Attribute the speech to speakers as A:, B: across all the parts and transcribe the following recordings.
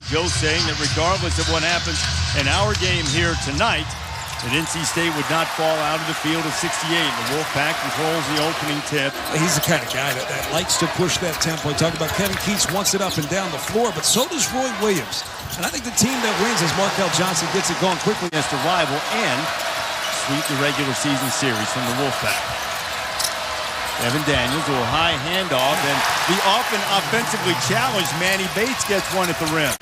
A: Joe saying that regardless of what happens in our game here tonight, that NC State would not fall out of the field of 68. The Wolfpack controls the opening tip.
B: He's the kind of guy that likes to push that tempo. Talk about Kevin Keats wants it up and down the floor, but so does Roy Williams. And I think the team that wins is Markell Johnson gets it going quickly
A: against a rival and sweep the regular season series from the Wolfpack. Evan Daniels, a little high handoff, and the often offensively challenged Manny Bates gets one at the rim.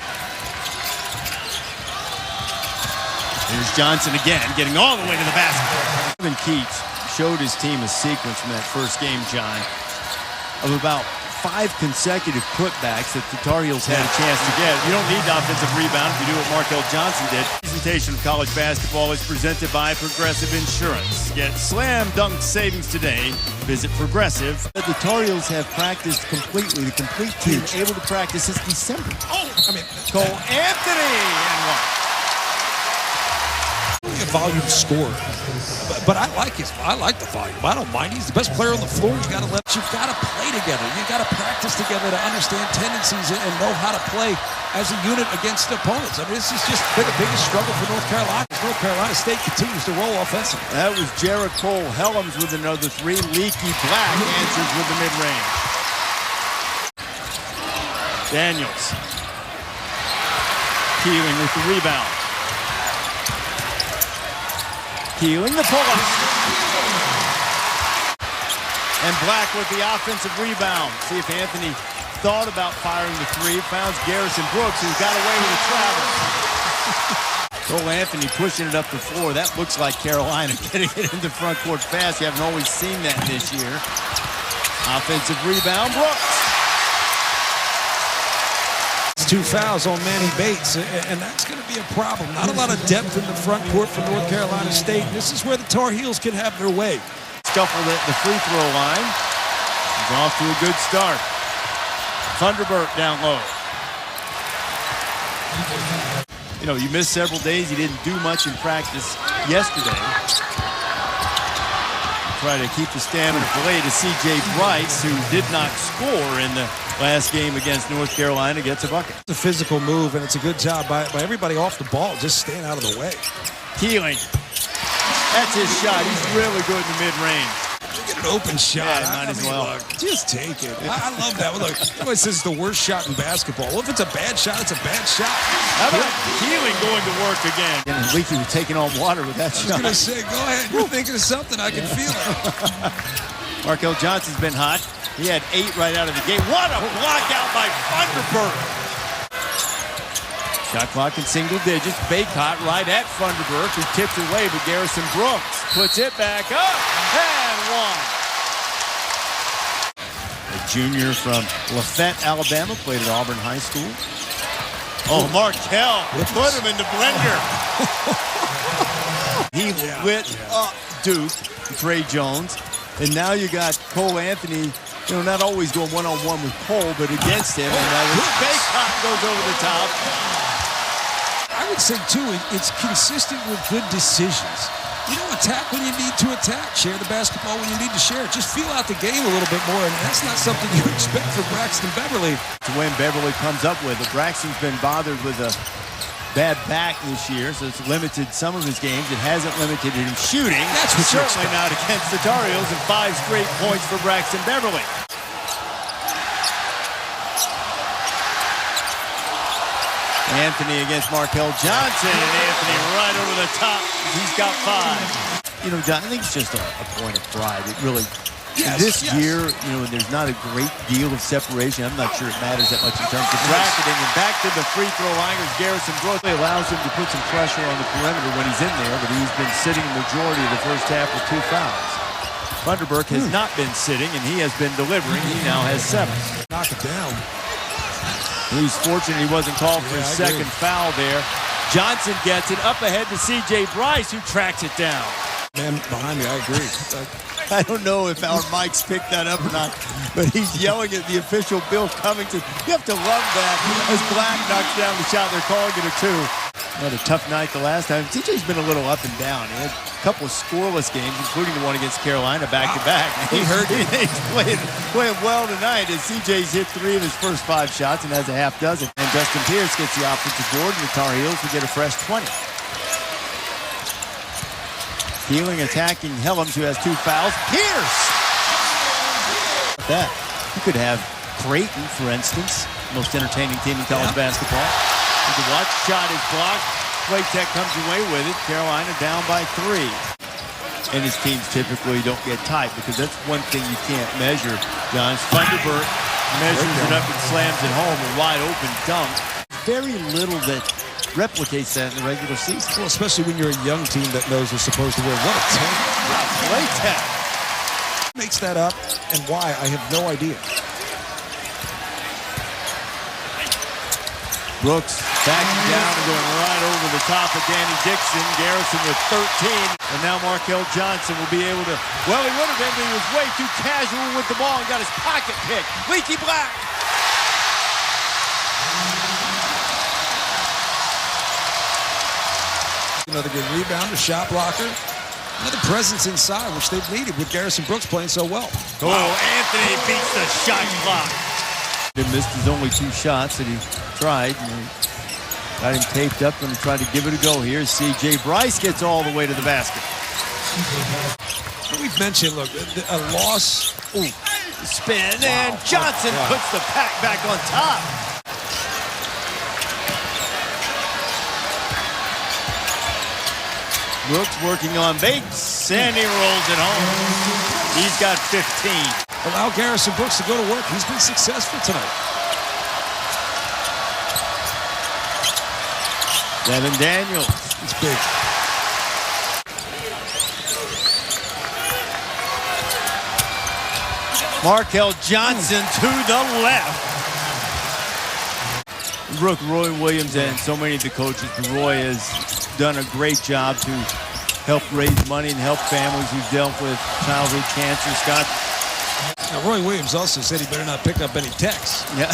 A: Here's Johnson again, getting all the way to the basket. Kevin Keats showed his team a sequence from that first game, John, of about 5 consecutive putbacks that the Tar Heels had a chance to get. You don't need the offensive rebound if you do what Markell Johnson did. The presentation of college basketball is presented by Progressive Insurance. Get slam dunk savings today. Visit Progressive. The Tar Heels have practiced completely. The complete team able to practice since December. Cole Anthony and one.
B: A volume score, but I like the volume. I don't mind. He's the best player on the floor. You've got to play together. You've got to practice together to understand tendencies and know how to play as a unit against opponents. I mean, this is just the biggest struggle for North Carolina. North Carolina State continues to roll offensively.
A: That was Jared Cole Helms with another 3. Leaky Black answers with the mid-range. Daniels. Keeling with the rebound. Keeling the pull-up. And Black with the offensive rebound. See if Anthony thought about firing the 3. Found Garrison Brooks, who got away with a travel. Cole Anthony pushing it up the floor. That looks like Carolina getting it into front court fast. You haven't always seen that this year. Offensive rebound, Brooks.
B: 2 fouls on Manny Bates, and that's going to be a problem. Not a lot of depth in the front court for North Carolina State. This is where the Tar Heels can have their way.
A: Scuffled at the free throw line. He's off to a good start. Thunderbird down low. You know, you missed several days. He didn't do much in practice yesterday. Try to keep the stamina play to C.J. Bryce, who did not score in the last game against North Carolina, gets a bucket.
B: It's a physical move, and it's a good job by everybody off the ball, just staying out of the way.
A: Keeling. That's his shot. He's really good in the mid-range.
B: Get an open shot.
A: Yeah, might as well.
B: Look, just take it. I love that. Look, everybody says it's the worst shot in basketball. Well, if it's a bad shot, it's a bad shot.
A: How about Keeling going to work again? And Leaky was taking on water with that shot.
B: I was going to say, go ahead. You're thinking of something. I can feel it.
A: Markell Johnson's been hot. He had 8 right out of the gate. What a block out by Thunderbird. Shot clock in single digits. Baycott right at Thunderbird, who tipped away, but Garrison Brooks puts it back up and one. A junior from Lafayette, Alabama, played at Auburn High School. Oh, Markell put him in the blender. He lit up Duke, Trey Jones, and now you got Cole Anthony. You know, not always going one-on-one with Cole, but against him. And Baycott goes over the top.
B: I would say, too, it's consistent with good decisions. You know, attack when you need to attack. Share the basketball when you need to share it. Just feel out the game a little bit more, and that's not something you expect from Braxton Beverly.
A: To when Beverly comes up with it. Braxton's been bothered with a bad back this year, so it's limited some of his games. It hasn't limited him shooting.
B: That's what
A: certainly not against the Tar Heels, and 5 straight points for Braxton Beverly. Anthony against Markell Johnson, and Anthony right over the top. He's got 5. You know, John, I think it's just a point of pride. It really, this year, you know, there's not a great deal of separation. I'm not sure it matters that much in terms of bracketing. And back to the free throw line is Garrison Brooks. It allows him to put some pressure on the perimeter when he's in there, but he's been sitting the majority of the first half with 2 fouls. Thunderbird has not been sitting, and he has been delivering. He now has 7.
B: Knock it down.
A: He's fortunate he wasn't called for his second foul there. Johnson gets it up ahead to C.J. Bryce, who tracks it down.
B: Man behind me, I agree.
A: I don't know if our mics picked that up or not, but he's yelling at the official, Bill Covington. You have to love that. As Black knocks down the shot, they're calling it a 2. Had a tough night the last time. CJ's been a little up and down. He had a couple of scoreless games, including the one against Carolina back-to-back.
B: He hurt you.
A: He's playing well tonight as CJ's hit 3 of his first 5 shots and has a half dozen. And Justin Pierce gets the offensive board, and the Tar Heels will get a fresh 20. Keeling attacking Helms, who has 2 fouls. Pierce! That. You could have Creighton, for instance, most entertaining team in college basketball. You can watch, shot is blocked. Play Tech comes away with it. Carolina down by 3. And his teams typically don't get tight because that's one thing you can't measure. John Thunderbird measures it up and slams it home. A wide open dunk. Very little that replicates that in the regular season.
B: Well, especially when you're a young team that knows they're supposed to win. What a team.
A: Play Tech
B: makes that up, and why, I have no idea.
A: Brooks backing down and going right over the top of Danny Dixon. Garrison with 13. And now Markell Johnson will be able to, well, he would have been, but he was way too casual with the ball and got his pocket picked. Leaky Black.
B: Another good rebound, a shot blocker. Another presence inside, which they've needed with Garrison Brooks playing so well.
A: Oh, Anthony beats the shot clock. He missed his only 2 shots that he tried. And got him taped up, going to try to give it a go here. C.J. Bryce gets all the way to the basket.
B: We've mentioned, look, a loss. Ooh.
A: Spin, and Johnson puts the pack back on top. Brooks working on Bates, and he rolls it home. He's got 15.
B: Allow Garrison Brooks to go to work. He's been successful tonight.
A: Devin Daniels.
B: It's big.
A: Markell Johnson to the left. Brooke, Roy Williams, and so many of the coaches. Roy has done a great job to help raise money and help families who've dealt with childhood cancer. Scott.
B: Now, Roy Williams also said he better not pick up any texts.
A: Yeah.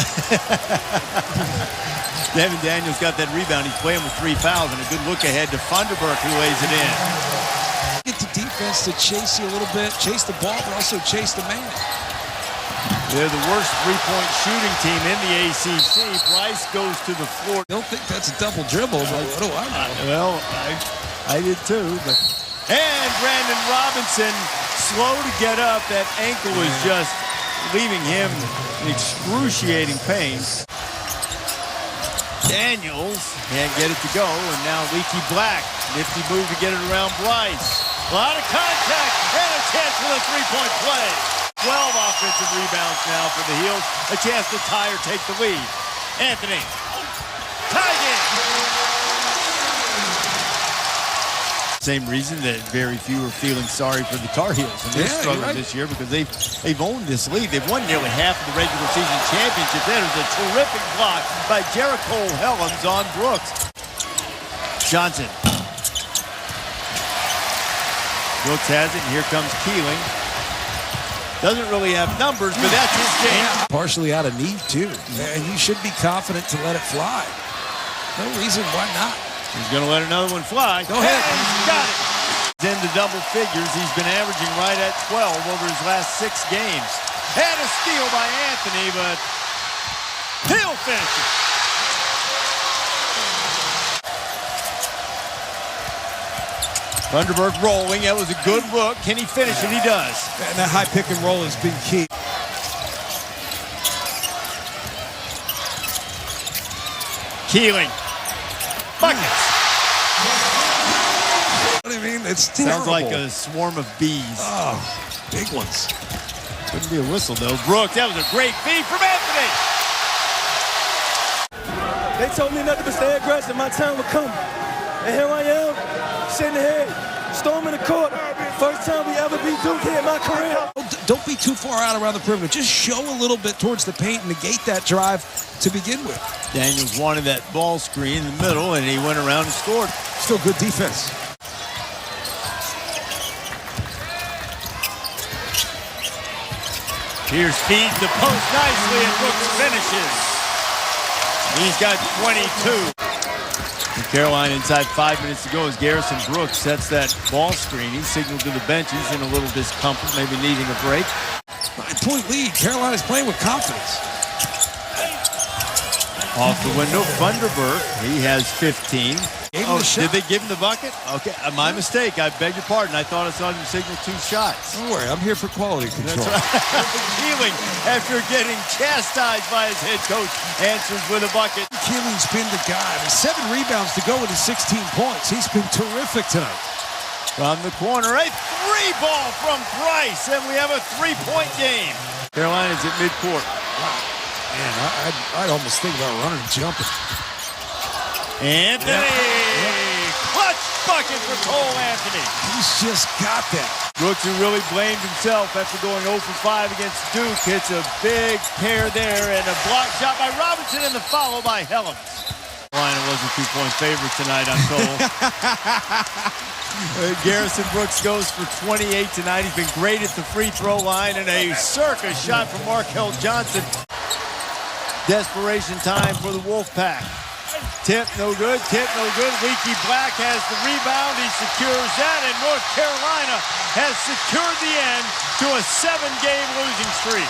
A: Devin Daniels got that rebound. He's playing with 3 fouls and a good look ahead to Thunderbird, who lays it in.
B: Get the defense to chase you a little bit, chase the ball, but also chase the man.
A: They're the worst 3-point shooting team in the ACC. Bryce goes to the floor.
B: Don't think that's a double dribble, but what do I know?
A: Well, I did too. But and Brandon Robinson, slow to get up. That ankle is just leaving him in excruciating pain. Daniels can't get it to go, and now Leaky Black. Nifty move to get it around Bryce. A lot of contact, and a chance for the 3-point play. 12 offensive rebounds now for the Heels. A chance to tie or take the lead. Anthony. Tied in. Same reason that very few are feeling sorry for the Tar Heels in their struggle this year, because they've owned this league. They've won nearly half of the regular season championship. That is a terrific block by Jericho Helms on Brooks. Johnson. Brooks has it, and here comes Keeling. Doesn't really have numbers, but that's his game.
B: Partially out of need, too. And you should be confident to let it fly. No reason why not.
A: He's going to let another one fly.
B: Go ahead.
A: He's got it. He's in the double figures. He's been averaging right at 12 over his last 6 games. And a steal by Anthony, but he'll finish it. Thunderbird rolling. That was a good look. Can he finish it? He does.
B: And that high pick and roll has been key.
A: Keeling. Buckets.
B: What do you mean? It's terrible.
A: Sounds like a swarm of bees.
B: Oh, big ones.
A: Couldn't be a whistle, though. Brooks, that was a great feed from Anthony.
C: They told me nothing but stay aggressive. My time would come. And here I am, sitting here, storming the court. First time we ever beat Duke here in my career.
B: Don't be too far out around the perimeter. Just show a little bit towards the paint and negate that drive to begin with.
A: Daniels wanted that ball screen in the middle, and he went around and scored.
B: Still good defense.
A: Pierce feeds the post nicely, and Brooks finishes. He's got 22. And Carolina inside 5 minutes to go as Garrison Brooks sets that ball screen. He's signaled to the bench. He's in a little discomfort, maybe needing a break.
B: 9-point lead. Carolina's playing with confidence.
A: Off the window, Thunderberg. He has 15.
B: Oh,
A: did they give him the bucket? Okay, my mistake. I beg your pardon. I thought I saw him signal 2 shots.
B: Don't worry, I'm here for quality control.
A: That's right. Keeling, after getting chastised by his head coach, answers with a bucket.
B: Keeling's been the guy. 7 rebounds to go with his 16 points. He's been terrific tonight.
A: From the corner, a 3-ball from Price, and we have a 3-point game. Carolina's at midcourt.
B: Wow. Man, I'd almost think about running and jumping.
A: Anthony! Clutch bucket for Cole Anthony.
B: He's just got that.
A: Brooks, who really blamed himself after going 0 for 5 against Duke, hits a big pair there and a block shot by Robinson and the follow by Helms. Carolina was a 2-point favorite tonight, I'm told. Garrison Brooks goes for 28 tonight. He's been great at the free throw line, and a circus shot from Markell Johnson. Desperation time for the Wolfpack. Tip, no good. Tip, no good. Leaky Black has the rebound. He secures that, and North Carolina has secured the end to a 7-game losing streak.